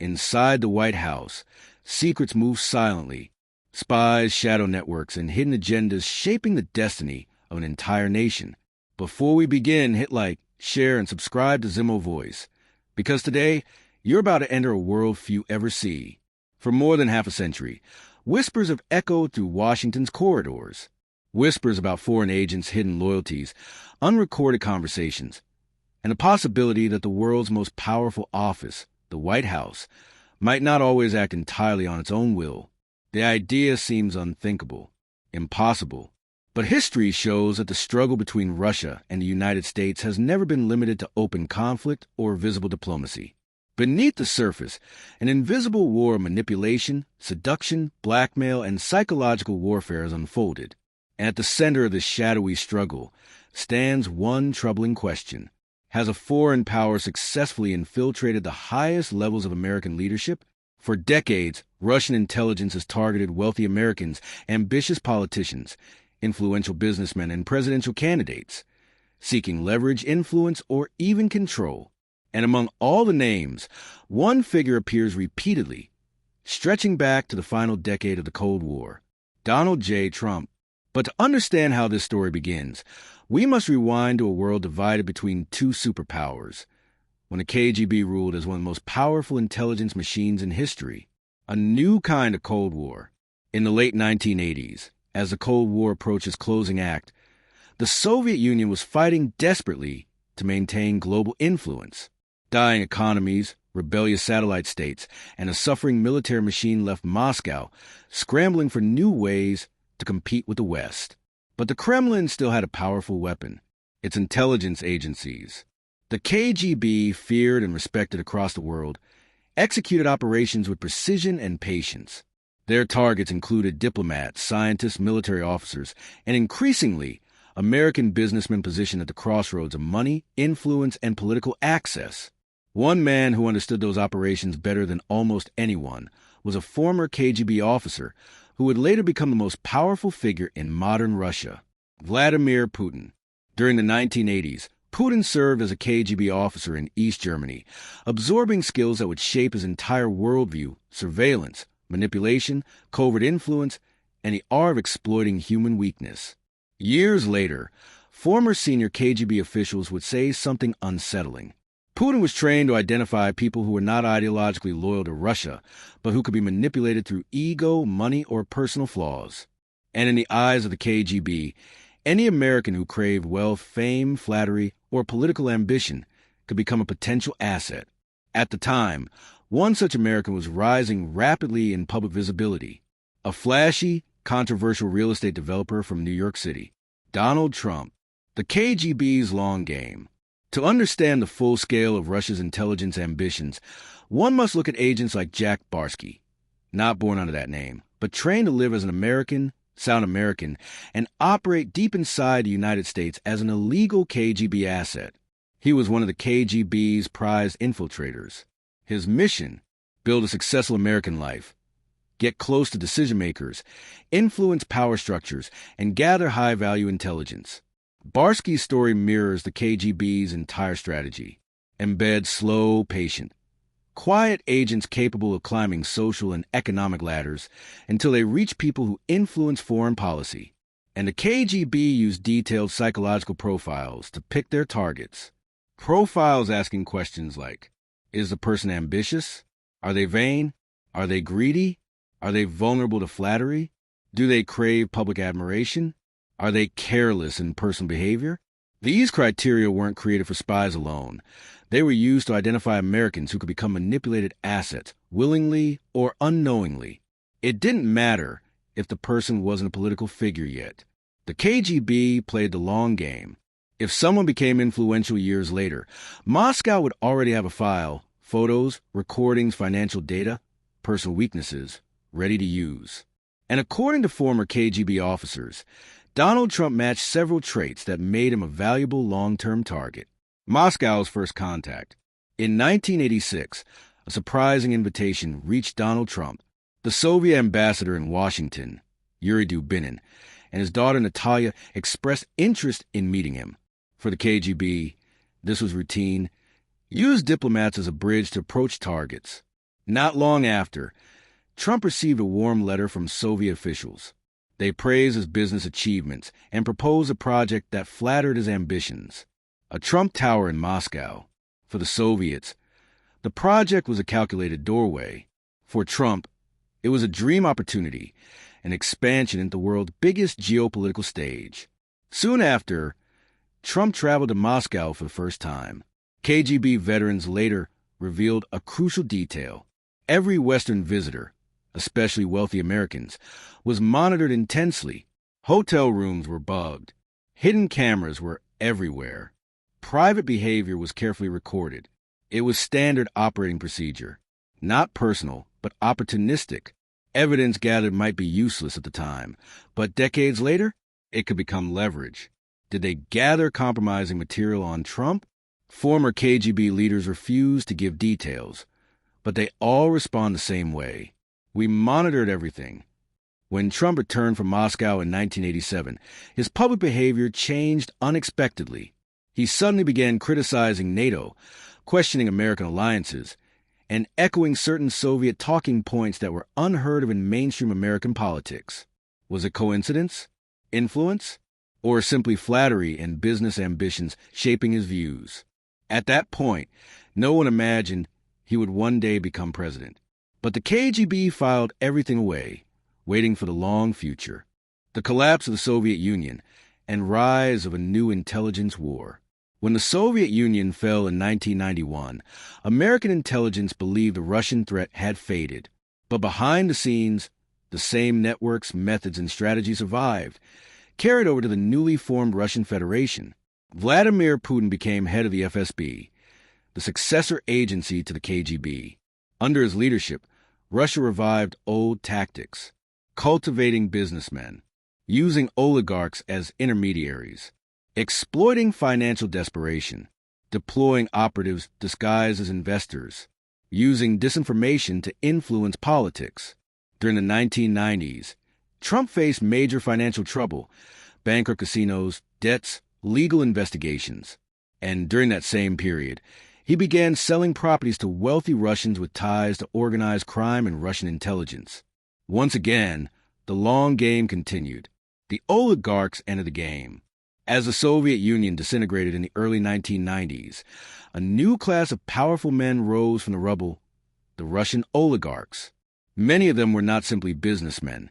Inside the White House, secrets move silently. Spies, shadow networks, and hidden agendas shaping the destiny of an entire nation. Before we begin, hit like, share, and subscribe to Zimo Voice, because today, you're about to enter a world few ever see. For more than half a century, whispers have echoed through Washington's corridors. Whispers about foreign agents' hidden loyalties, unrecorded conversations, and the possibility that the world's most powerful office, the White House, might not always act entirely on its own will. The idea seems unthinkable, impossible. But history shows that the struggle between Russia and the United States has never been limited to open conflict or visible diplomacy. Beneath the surface, an invisible war of manipulation, seduction, blackmail, and psychological warfare has unfolded. And at the center of this shadowy struggle stands one troubling question. Has a foreign power successfully infiltrated the highest levels of American leadership? For decades, Russian intelligence has targeted wealthy Americans, ambitious politicians, influential businessmen, and presidential candidates, seeking leverage, influence, or even control. And among all the names, one figure appears repeatedly, stretching back to the final decade of the Cold War, Donald J. Trump. But to understand how this story begins, we must rewind to a world divided between two superpowers, when the KGB ruled as one of the most powerful intelligence machines in history. A new kind of Cold War. In the late 1980s, as the Cold War approached its closing act, the Soviet Union was fighting desperately to maintain global influence. Dying economies, rebellious satellite states, and a suffering military machine left Moscow scrambling for new ways to compete with the West. But the Kremlin still had a powerful weapon: its intelligence agencies. The KGB, feared and respected across the world, executed operations with precision and patience. Their targets included diplomats, scientists, military officers, and increasingly, American businessmen positioned at the crossroads of money, influence, and political access. One man who understood those operations better than almost anyone was a former KGB officer who would later become the most powerful figure in modern Russia, Vladimir Putin. During the 1980s, Putin served as a KGB officer in East Germany, absorbing skills that would shape his entire worldview: surveillance, manipulation, covert influence, and the art of exploiting human weakness. Years later, former senior KGB officials would say something unsettling. Putin was trained to identify people who were not ideologically loyal to Russia, but who could be manipulated through ego, money, or personal flaws. And in the eyes of the KGB, any American who craved wealth, fame, flattery, or political ambition could become a potential asset. At the time, one such American was rising rapidly in public visibility: a flashy, controversial real estate developer from New York City, Donald Trump. The KGB's long game. To understand the full scale of Russia's intelligence ambitions, one must look at agents like Jack Barsky, not born under that name, but trained to live as an American, sound American, and operate deep inside the United States as an illegal KGB asset. He was one of the KGB's prized infiltrators. His mission: build a successful American life, get close to decision-makers, influence power structures, and gather high-value intelligence. Barsky's story mirrors the KGB's entire strategy: embed slow, patient, quiet agents capable of climbing social and economic ladders until they reach people who influence foreign policy. And the KGB used detailed psychological profiles to pick their targets. Profiles asking questions like, is the person ambitious? Are they vain? Are they greedy? Are they vulnerable to flattery? Do they crave public admiration? Are they careless in personal behavior? These criteria weren't created for spies alone. They were used to identify Americans who could become manipulated assets, willingly or unknowingly. It didn't matter if the person wasn't a political figure yet. The KGB played the long game. If someone became influential years later, Moscow would already have a file: photos, recordings, financial data, personal weaknesses, ready to use. And according to former KGB officers, Donald Trump matched several traits that made him a valuable long-term target. Moscow's first contact. In 1986, a surprising invitation reached Donald Trump. The Soviet ambassador in Washington, Yuri Dubinin, and his daughter Natalia expressed interest in meeting him. For the KGB, this was routine. Use diplomats as a bridge to approach targets. Not long after, Trump received a warm letter from Soviet officials. They praised his business achievements and proposed a project that flattered his ambitions: a Trump Tower in Moscow. For the Soviets, the project was a calculated doorway. For Trump, it was a dream opportunity, an expansion into the world's biggest geopolitical stage. Soon after, Trump traveled to Moscow for the first time. KGB veterans later revealed a crucial detail. Every Western visitor, especially wealthy Americans, was monitored intensely. Hotel rooms were bugged. Hidden cameras were everywhere. Private behavior was carefully recorded. It was standard operating procedure. Not personal, but opportunistic. Evidence gathered might be useless at the time, but decades later, it could become leverage. Did they gather compromising material on Trump? Former KGB leaders refused to give details, but they all respond the same way. We monitored everything. When Trump returned from Moscow in 1987, his public behavior changed unexpectedly. He suddenly began criticizing NATO, questioning American alliances, and echoing certain Soviet talking points that were unheard of in mainstream American politics. Was it coincidence, influence, or simply flattery and business ambitions shaping his views? At that point, no one imagined he would one day become president. But the KGB filed everything away, waiting for the long future: the collapse of the Soviet Union and rise of a new intelligence war. When the Soviet Union fell in 1991, American intelligence believed the Russian threat had faded. But behind the scenes, the same networks, methods, and strategies survived, carried over to the newly formed Russian Federation. Vladimir Putin became head of the FSB, the successor agency to the KGB. Under his leadership, Russia revived old tactics, cultivating businessmen, using oligarchs as intermediaries, exploiting financial desperation, deploying operatives disguised as investors, using disinformation to influence politics. During the 1990s, Trump faced major financial trouble: bankrupt casinos, debts, legal investigations. And during that same period, he began selling properties to wealthy Russians with ties to organized crime and Russian intelligence. Once again, the long game continued. The oligarchs entered the game. As the Soviet Union disintegrated in the early 1990s, a new class of powerful men rose from the rubble: the Russian oligarchs. Many of them were not simply businessmen.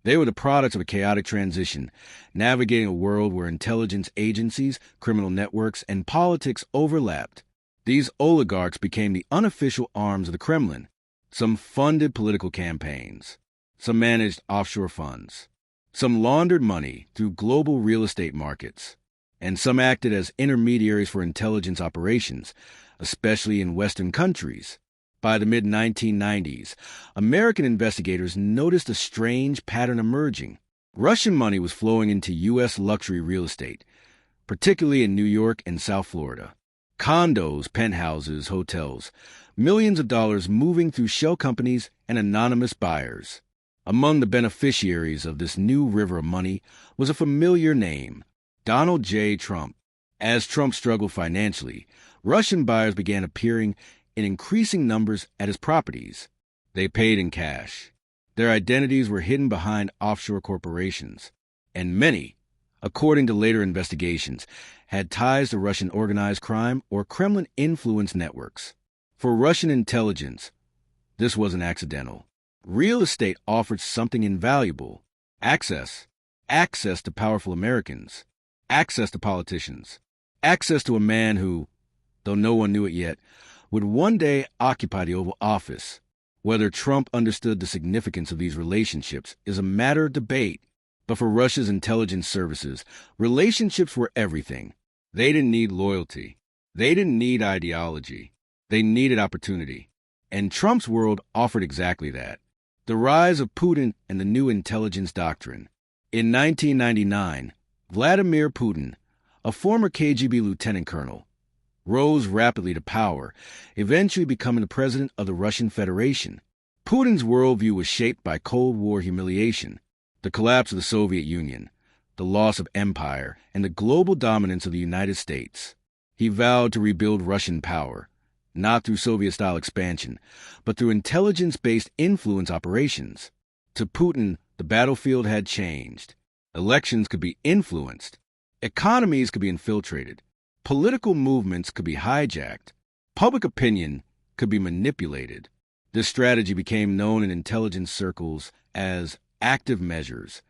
They were the products of a chaotic transition, navigating a world where intelligence agencies, criminal networks, and politics overlapped. These oligarchs became the unofficial arms of the Kremlin. Some funded political campaigns. Some managed offshore funds. Some laundered money through global real estate markets. And some acted as intermediaries for intelligence operations, especially in Western countries. By the mid-1990s, American investigators noticed a strange pattern emerging. Russian money was flowing into U.S. luxury real estate, particularly in New York and South Florida. Condos, penthouses, hotels, millions of dollars moving through shell companies and anonymous buyers. Among the beneficiaries of this new river of money was a familiar name: Donald J. Trump. As Trump struggled financially, Russian buyers began appearing in increasing numbers at his properties. They paid in cash. Their identities were hidden behind offshore corporations, and many, according to later investigations, had ties to Russian organized crime or Kremlin-influenced networks. For Russian intelligence, this wasn't accidental. Real estate offered something invaluable: access to powerful Americans, access to politicians, access to a man who, though no one knew it yet, would one day occupy the Oval Office. Whether Trump understood the significance of these relationships is a matter of debate, but for Russia's intelligence services, relationships were everything. They didn't need loyalty. They didn't need ideology. They needed opportunity. And Trump's world offered exactly that. The rise of Putin and the new intelligence doctrine. In 1999, Vladimir Putin, a former KGB lieutenant colonel, rose rapidly to power, eventually becoming the president of the Russian Federation. Putin's worldview was shaped by Cold War humiliation, the collapse of the Soviet Union, the loss of empire, and the global dominance of the United States. He vowed to rebuild Russian power, not through Soviet-style expansion, but through intelligence-based influence operations. To Putin, the battlefield had changed. Elections could be influenced. Economies could be infiltrated. Political movements could be hijacked. Public opinion could be manipulated. This strategy became known in intelligence circles as active measures.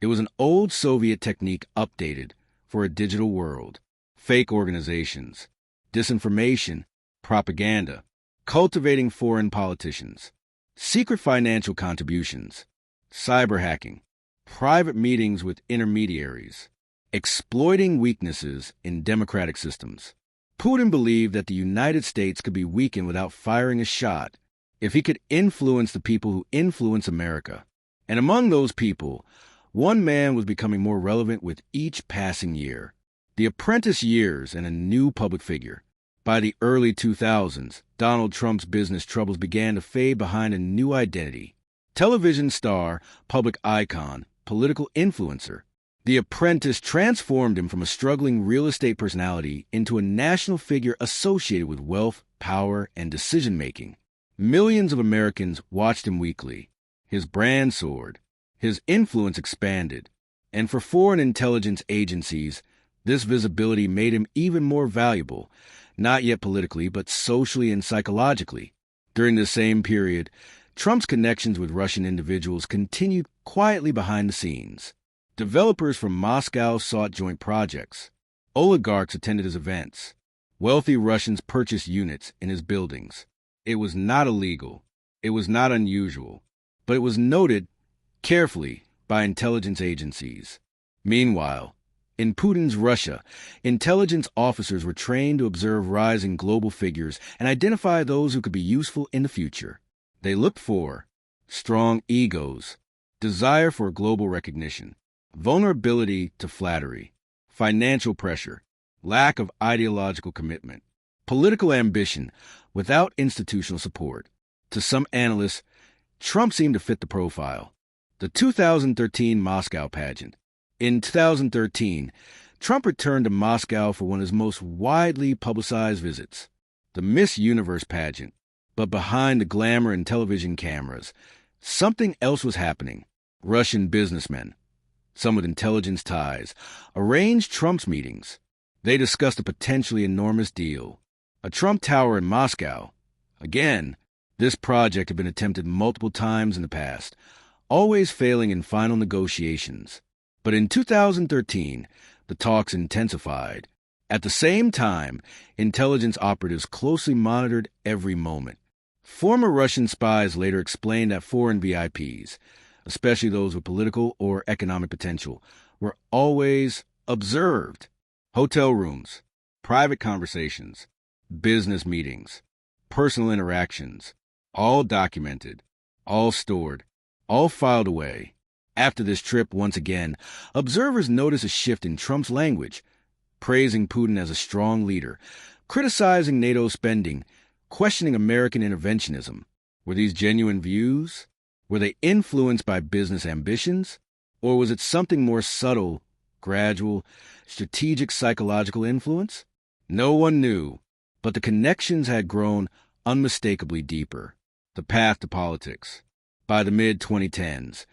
It was an old Soviet technique updated for a digital world. Fake organizations, disinformation, propaganda, cultivating foreign politicians, secret financial contributions, cyber hacking, private meetings with intermediaries, exploiting weaknesses in democratic systems. Putin believed that the United States could be weakened without firing a shot if he could influence the people who influence America. And among those people, one man was becoming more relevant with each passing year. The apprentice years and a new public figure. By the early 2000s, Donald Trump's business troubles began to fade behind a new identity. Television star, public icon, political influencer. The Apprentice transformed him from a struggling real estate personality into a national figure associated with wealth, power, and decision-making. Millions of Americans watched him weekly. His brand soared. His influence expanded. And for foreign intelligence agencies, this visibility made him even more valuable, not yet politically, but socially and psychologically. During the same period, Trump's connections with Russian individuals continued quietly behind the scenes. Developers from Moscow sought joint projects. Oligarchs attended his events. Wealthy Russians purchased units in his buildings. It was not illegal. It was not unusual. But it was noted carefully by intelligence agencies. Meanwhile, in Putin's Russia, intelligence officers were trained to observe rising global figures and identify those who could be useful in the future. They looked for strong egos, desire for global recognition, vulnerability to flattery, financial pressure, lack of ideological commitment, political ambition without institutional support. To some analysts, Trump seemed to fit the profile. The 2013 Moscow pageant. In 2013, Trump returned to Moscow for one of his most widely publicized visits, the Miss Universe pageant. But behind the glamour and television cameras, something else was happening. Russian businessmen, some with intelligence ties, arranged Trump's meetings. They discussed a potentially enormous deal, a Trump Tower in Moscow. Again, this project had been attempted multiple times in the past, always failing in final negotiations. But in 2013, the talks intensified. At the same time, intelligence operatives closely monitored every moment. Former Russian spies later explained that foreign VIPs, especially those with political or economic potential, were always observed. Hotel rooms, private conversations, business meetings, personal interactions, all documented, all stored, all filed away. After this trip, once again, observers noticed a shift in Trump's language, praising Putin as a strong leader, criticizing NATO spending, questioning American interventionism. Were these genuine views? Were they influenced by business ambitions? Or was it something more subtle, gradual, strategic psychological influence? No one knew, but the connections had grown unmistakably deeper. The path to politics. By the mid-2010s,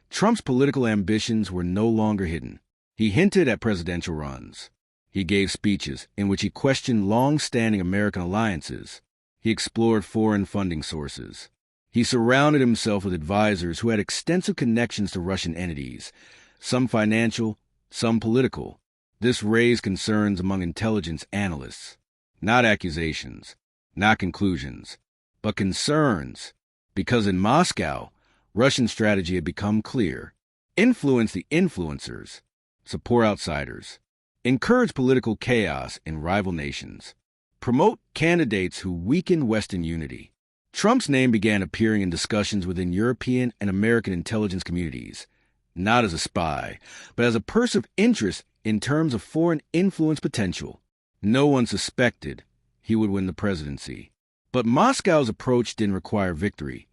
Trump's political ambitions were no longer hidden. He hinted at presidential runs. He gave speeches in which he questioned long-standing American alliances. He explored foreign funding sources. He surrounded himself with advisors who had extensive connections to Russian entities, some financial, some political. This raised concerns among intelligence analysts. Not accusations, not conclusions, but concerns. Because in Moscow, Russian strategy had become clear. Influence the influencers, support outsiders, encourage political chaos in rival nations, promote candidates who weaken Western unity. Trump's name began appearing in discussions within European and American intelligence communities, not as a spy, but as a person of interest in terms of foreign influence potential. No one suspected he would win the presidency. But Moscow's approach didn't require victory.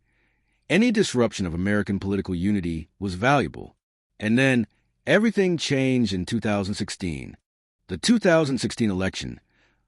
Any disruption of American political unity was valuable. And then everything changed in 2016. The 2016 election,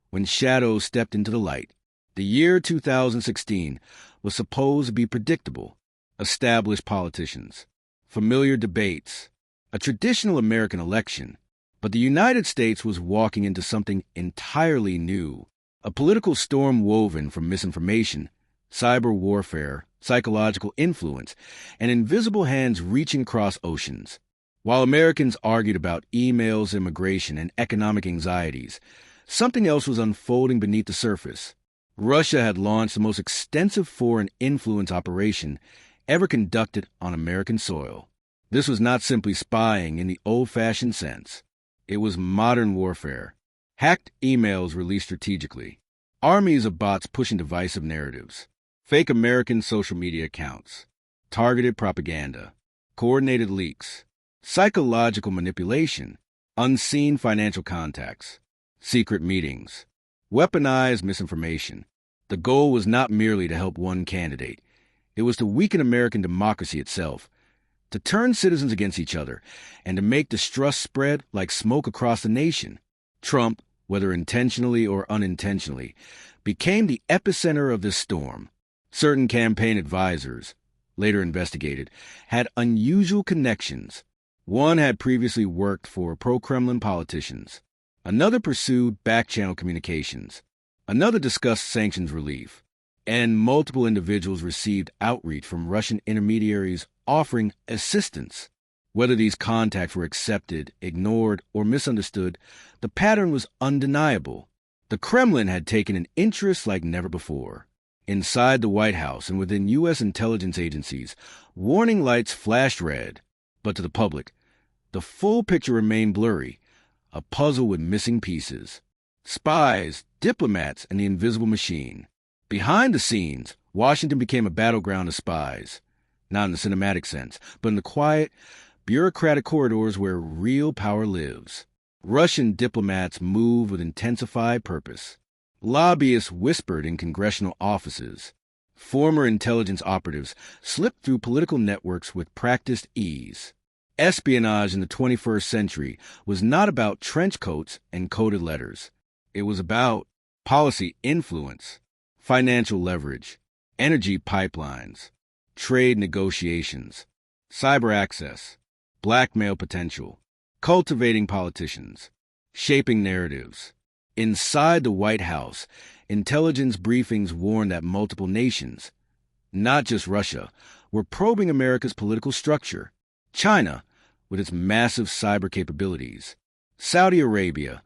when shadows stepped into the light. The year 2016 was supposed to be predictable. Established politicians, familiar debates, a traditional American election. But the United States was walking into something entirely new. A political storm woven from misinformation, cyber warfare, psychological influence, and invisible hands reaching across oceans. While Americans argued about emails, immigration, and economic anxieties, something else was unfolding beneath the surface. Russia had launched the most extensive foreign influence operation ever conducted on American soil. This was not simply spying in the old-fashioned sense. It was modern warfare. Hacked emails released strategically. Armies of bots pushing divisive narratives. Fake American social media accounts. Targeted propaganda. Coordinated leaks. Psychological manipulation. Unseen financial contacts. Secret meetings. Weaponized misinformation. The goal was not merely to help one candidate. It was to weaken American democracy itself, to turn citizens against each other, and to make distrust spread like smoke across the nation. Trump, whether intentionally or unintentionally, became the epicenter of this storm. Certain campaign advisors, later investigated, had unusual connections. One had previously worked for pro-Kremlin politicians. Another pursued back-channel communications. Another discussed sanctions relief. And multiple individuals received outreach from Russian intermediaries offering assistance. Whether these contacts were accepted, ignored, or misunderstood, the pattern was undeniable. The Kremlin had taken an interest like never before. Inside the White House and within U.S. intelligence agencies, warning lights flashed red. But to the public, the full picture remained blurry, a puzzle with missing pieces. Spies, diplomats, and the invisible machine. Behind the scenes, Washington became a battleground of spies. Not in the cinematic sense, but in the quiet, bureaucratic corridors where real power lives. Russian diplomats moved with intensified purpose. Lobbyists whispered in congressional offices. Former intelligence operatives slipped through political networks with practiced ease. Espionage in the 21st century was not about trench coats and coded letters. It was about policy influence, financial leverage, energy pipelines, trade negotiations, cyber access, blackmail potential, cultivating politicians, shaping narratives. Inside the White House, intelligence briefings warned that multiple nations, not just Russia, were probing America's political structure. China, with its massive cyber capabilities. Saudi Arabia,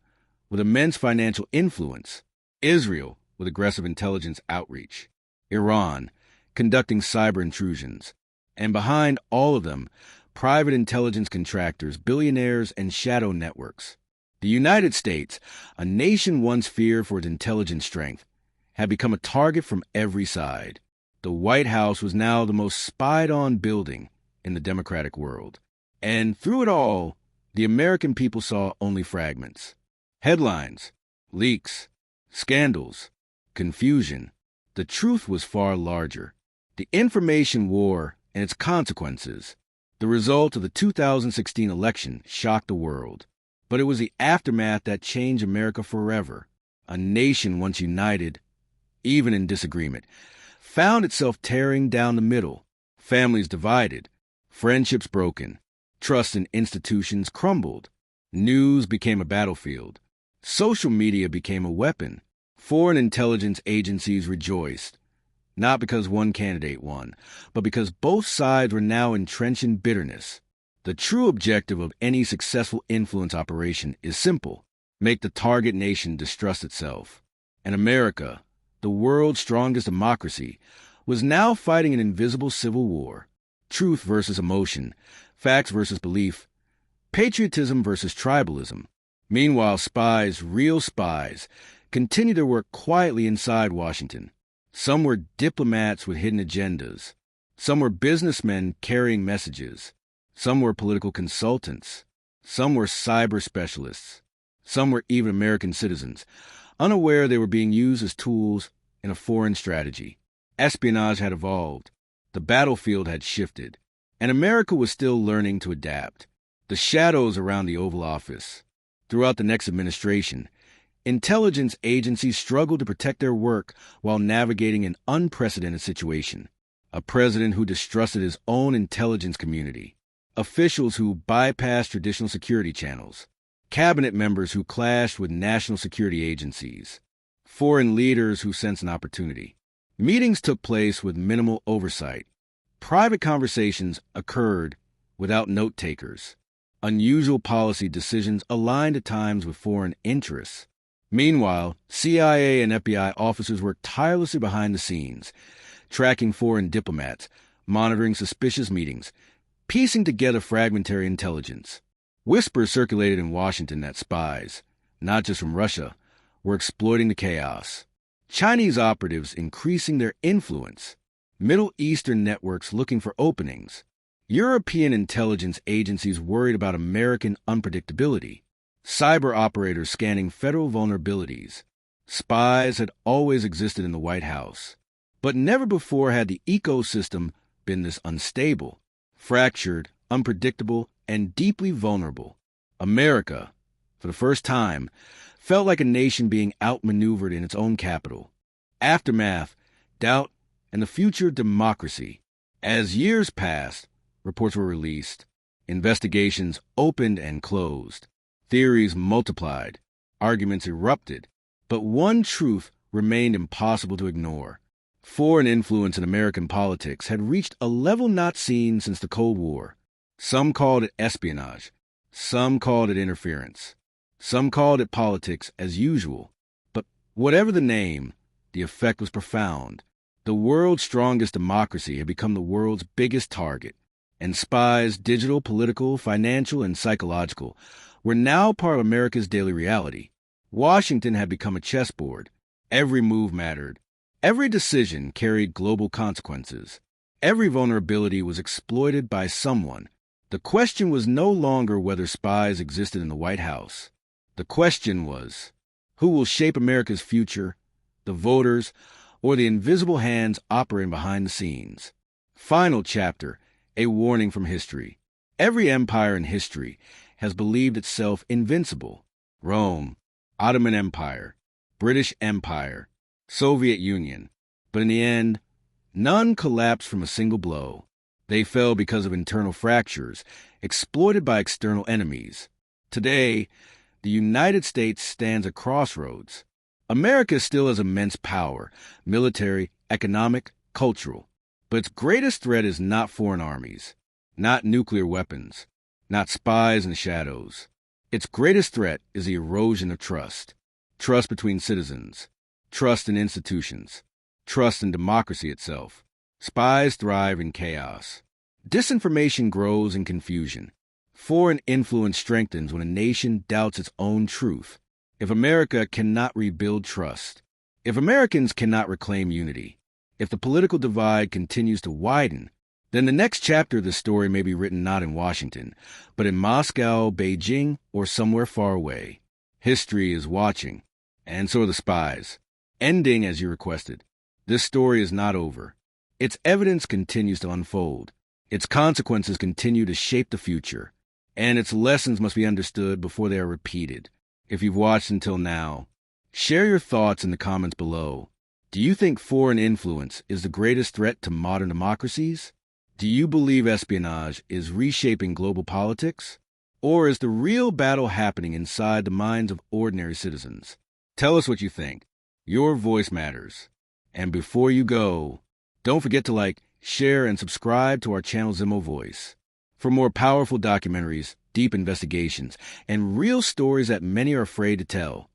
with immense financial influence. Israel, with aggressive intelligence outreach. Iran, conducting cyber intrusions. And behind all of them, private intelligence contractors, billionaires, and shadow networks. The United States, a nation once feared for its intelligence strength, had become a target from every side. The White House was now the most spied-on building in the democratic world. And through it all, the American people saw only fragments. Headlines, leaks, scandals, confusion. The truth was far larger. The information war and its consequences. The result of the 2016 election shocked the world. But it was the aftermath that changed America forever. A nation once united, even in disagreement, found itself tearing down the middle. Families divided, friendships broken, trust in institutions crumbled. News became a battlefield. Social media became a weapon. Foreign intelligence agencies rejoiced, not because one candidate won, but because both sides were now entrenched in bitterness. The true objective of any successful influence operation is simple: make the target nation distrust itself. And America, the world's strongest democracy, was now fighting an invisible civil war. Truth versus emotion, facts versus belief, patriotism versus tribalism. Meanwhile, spies, real spies, continued to work quietly inside Washington. Some were diplomats with hidden agendas. Some were businessmen carrying messages. Some were political consultants. Some were cyber specialists. Some were even American citizens, unaware they were being used as tools in a foreign strategy. Espionage had evolved. The battlefield had shifted. And America was still learning to adapt. The shadows around the Oval Office, throughout the next administration, Intelligence agencies struggled to protect their work while navigating an unprecedented situation. A president who distrusted his own intelligence community, officials who bypassed traditional security channels, cabinet members who clashed with national security agencies, foreign leaders who sensed an opportunity. Meetings took place with minimal oversight. Private conversations occurred without note-takers. Unusual policy decisions aligned at times with foreign interests. Meanwhile, CIA and FBI officers worked tirelessly behind the scenes, tracking foreign diplomats, monitoring suspicious meetings, piecing together fragmentary intelligence. Whispers circulated in Washington that spies, not just from Russia, were exploiting the chaos. Chinese operatives increasing their influence. Middle Eastern networks looking for openings. European intelligence agencies worried about American unpredictability. Cyber operators scanning federal vulnerabilities. Spies had always existed in the White House, but never before had the ecosystem been this unstable, fractured, unpredictable, and deeply vulnerable. America, for the first time, felt like a nation being outmaneuvered in its own capital. Aftermath, doubt, and the future of democracy. As years passed, reports were released, investigations opened and closed, theories multiplied, arguments erupted, but one truth remained impossible to ignore. Foreign influence in American politics had reached a level not seen since the Cold War. Some called it espionage, some called it interference, some called it politics as usual. But whatever the name, the effect was profound. The world's strongest democracy had become the world's biggest target, and spies, digital, political, financial, and psychological, were now part of America's daily reality. Washington had become a chessboard. Every move mattered. Every decision carried global consequences. Every vulnerability was exploited by someone. The question was no longer whether spies existed in the White House. The question was, who will shape America's future, the voters, or the invisible hands operating behind the scenes? Final chapter, a warning from history. Every empire in history has believed itself invincible. Rome, Ottoman Empire, British Empire, Soviet Union. But in the end, none collapsed from a single blow. They fell because of internal fractures, exploited by external enemies. Today, the United States stands at crossroads. America still has immense power, military, economic, cultural. But its greatest threat is not foreign armies, not nuclear weapons, not spies in the shadows. Its greatest threat is the erosion of trust. Trust between citizens, trust in institutions, trust in democracy itself. Spies thrive in chaos. Disinformation grows in confusion. Foreign influence strengthens when a nation doubts its own truth. If America cannot rebuild trust, if Americans cannot reclaim unity, if the political divide continues to widen, then the next chapter of the story may be written not in Washington, but in Moscow, Beijing, or somewhere far away. History is watching, and so are the spies. Ending as you requested. This story is not over. Its evidence continues to unfold. Its consequences continue to shape the future, and its lessons must be understood before they are repeated. If you've watched until now, share your thoughts in the comments below. Do you think foreign influence is the greatest threat to modern democracies? Do you believe espionage is reshaping global politics? Or is the real battle happening inside the minds of ordinary citizens? Tell us what you think. Your voice matters. And before you go, don't forget to like, share, and subscribe to our channel Zimo Voice. For more powerful documentaries, deep investigations, and real stories that many are afraid to tell,